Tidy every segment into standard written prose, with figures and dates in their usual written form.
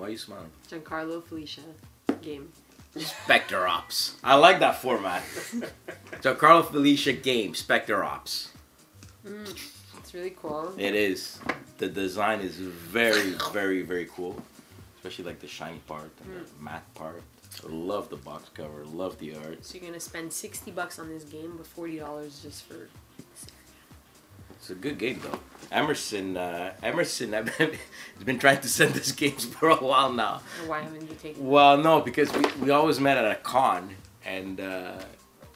Why are you smiling? Giancarlo Felicia game. Specter Ops. I like that format. Giancarlo Felicia game, Specter Ops. It's really cool. It is. The design is very, very, very cool. Especially like the shiny part and the matte part. I love the box cover. Love the art. So you're gonna spend $60 on this game, but $40 just for. It's a good game though. Emerson has been trying to send us games for a while now. And why haven't you taken? Well, no, because we always met at a con, and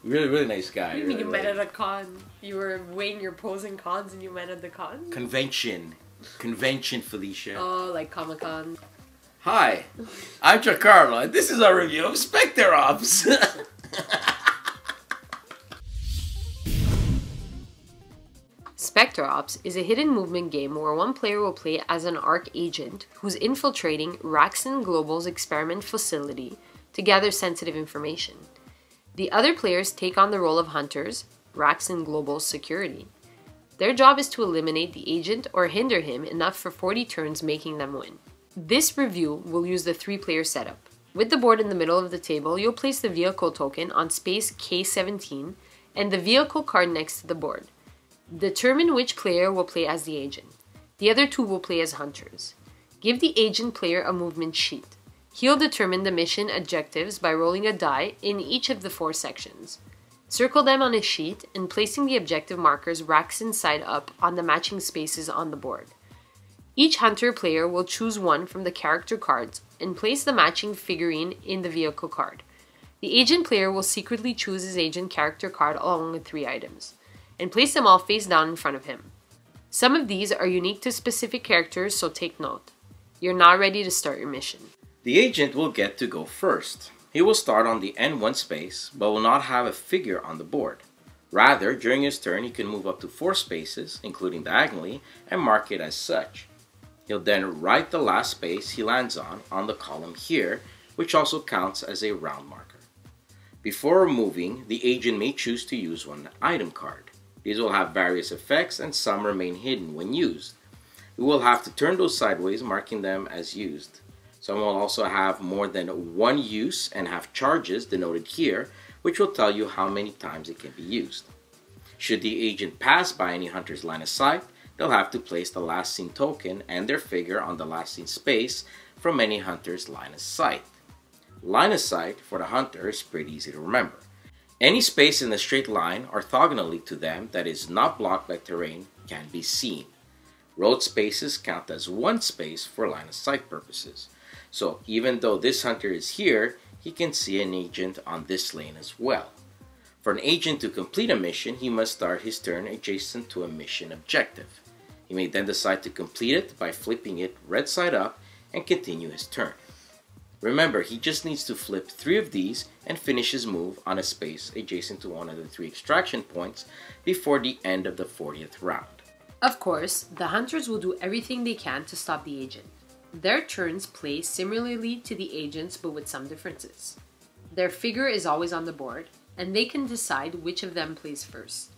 really nice guy. What do you mean you met at a con? You were weighing your pros and cons, and you met at the con? Convention, Felicia. Oh, like Comic-Con. Hi, I'm Giancarlo, and this is our review of Specter Ops. Specter Ops is a hidden movement game where one player will play as an ARC agent who's infiltrating Raxon Global's experiment facility to gather sensitive information. The other players take on the role of hunters, Raxon Global's security. Their job is to eliminate the agent or hinder him enough for 40 turns, making them win. This review will use the 3-player setup. With the board in the middle of the table, you'll place the vehicle token on space K17 and the vehicle card next to the board. Determine which player will play as the agent. The other 2 will play as hunters. Give the agent player a movement sheet. He'll determine the mission objectives by rolling a die in each of the 4 sections. Circle them on a sheet and placing the objective markers Raxon side up on the matching spaces on the board. Each hunter player will choose one from the character cards and place the matching figurine in the vehicle card. The agent player will secretly choose his agent character card along with 3 items, and place them all face down in front of him. Some of these are unique to specific characters, so take note. You're now ready to start your mission. The agent will get to go first. He will start on the N1 space, but will not have a figure on the board. Rather, during his turn, he can move up to 4 spaces, including diagonally, and mark it as such. He'll then write the last space he lands on the column here, which also counts as a round marker. Before moving, the agent may choose to use one item card. These will have various effects and some remain hidden when used. We will have to turn those sideways, marking them as used. Some will also have more than 1 use and have charges denoted here, which will tell you how many times it can be used. Should the agent pass by any hunter's line of sight, they'll have to place the last seen token and their figure on the last seen space from any hunter's line of sight. Line of sight for the hunter is pretty easy to remember. Any space in a straight line orthogonally to them that is not blocked by terrain can be seen. Road spaces count as 1 space for line of sight purposes. So even though this hunter is here, he can see an agent on this lane as well. For an agent to complete a mission, he must start his turn adjacent to a mission objective. He may then decide to complete it by flipping it red side up and continue his turn. Remember, he just needs to flip 3 of these and finish his move on a space adjacent to one of the 3 extraction points before the end of the 40th round. Of course, the hunters will do everything they can to stop the agent. Their turns play similarly to the agents, but with some differences. Their figure is always on the board, and they can decide which of them plays first.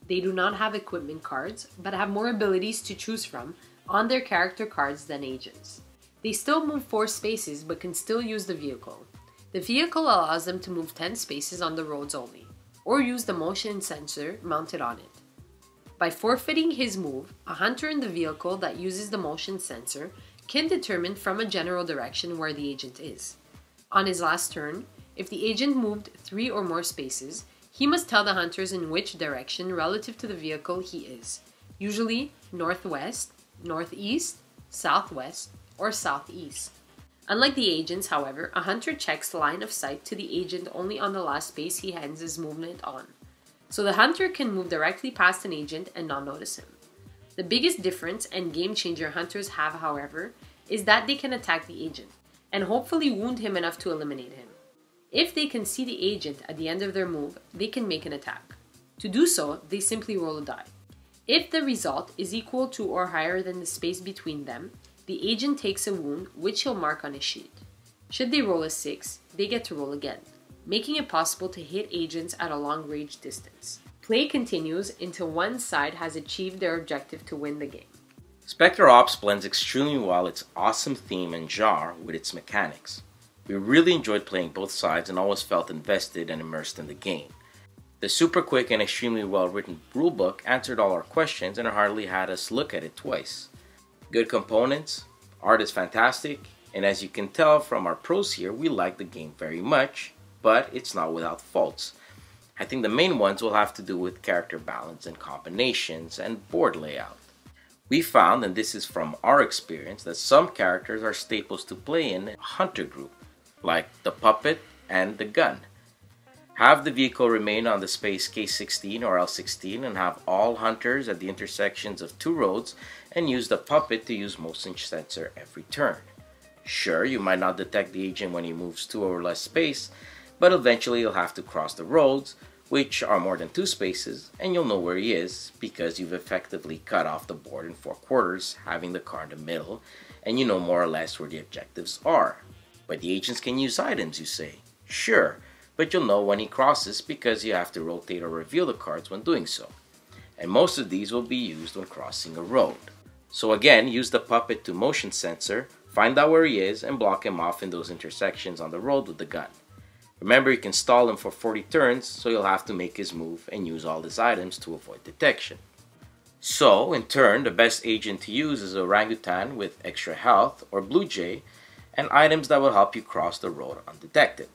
They do not have equipment cards, but have more abilities to choose from on their character cards than agents. They still move 4 spaces, but can still use the vehicle. The vehicle allows them to move 10 spaces on the roads only, or use the motion sensor mounted on it. By forfeiting his move, a hunter in the vehicle that uses the motion sensor can determine from a general direction where the agent is. On his last turn, if the agent moved 3 or more spaces, he must tell the hunters in which direction relative to the vehicle he is, usually northwest, northeast, southwest, or southeast. Unlike the agents, however, a hunter checks line of sight to the agent only on the last space he ends his movement on. So the hunter can move directly past an agent and not notice him. The biggest difference and game changer hunters have, however, is that they can attack the agent and hopefully wound him enough to eliminate him. If they can see the agent at the end of their move, they can make an attack. To do so, they simply roll a die. If the result is equal to or higher than the space between them, the agent takes a wound, which he'll mark on his sheet. Should they roll a 6, they get to roll again, making it possible to hit agents at a long range distance. Play continues until one side has achieved their objective to win the game. Specter Ops blends extremely well its awesome theme and genre with its mechanics. We really enjoyed playing both sides and always felt invested and immersed in the game. The super quick and extremely well written rulebook answered all our questions and hardly had us look at it twice. Good components, art is fantastic, and as you can tell from our pros here, we like the game very much, but it's not without faults. I think the main ones will have to do with character balance and combinations and board layout. We found, and this is from our experience, that some characters are staples to play in a hunter group, like the puppet and the gun. Have the vehicle remain on the space K16 or L16 and have all hunters at the intersections of two roads and use the puppet to use motion sensor every turn. Sure, you might not detect the agent when he moves 2 or less space, but eventually you'll have to cross the roads, which are more than 2 spaces, and you'll know where he is because you've effectively cut off the board in 4 quarters, having the car in the middle, and you know more or less where the objectives are. But the agents can use items, you say. Sure, but you'll know when he crosses because you have to rotate or reveal the cards when doing so. And most of these will be used when crossing a road. So again, use the puppet to motion sensor, find out where he is, and block him off in those intersections on the road with the gun. Remember, you can stall him for 40 turns, so you'll have to make his move and use all his items to avoid detection. So, in turn, the best agent to use is Orangutan with extra health or Blue Jay, and items that will help you cross the road undetected.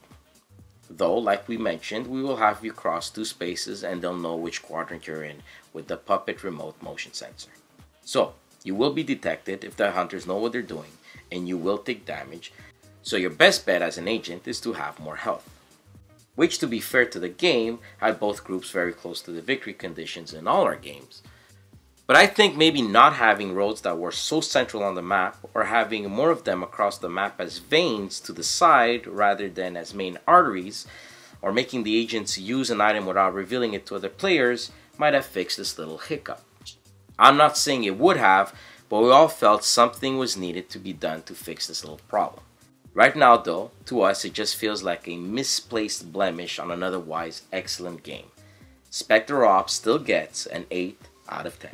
Though, like we mentioned, we will have you cross 2 spaces and they'll know which quadrant you're in with the puppet remote motion sensor. So, you will be detected if the hunters know what they're doing, and you will take damage, so your best bet as an agent is to have more health. Which, to be fair to the game, had both groups very close to the victory conditions in all our games. But I think maybe not having roads that were so central on the map, or having more of them across the map as veins to the side rather than as main arteries, or making the agents use an item without revealing it to other players, might have fixed this little hiccup. I'm not saying it would have, but we all felt something was needed to be done to fix this little problem. Right now though, to us it just feels like a misplaced blemish on an otherwise excellent game. Specter Ops still gets an 8 out of 10.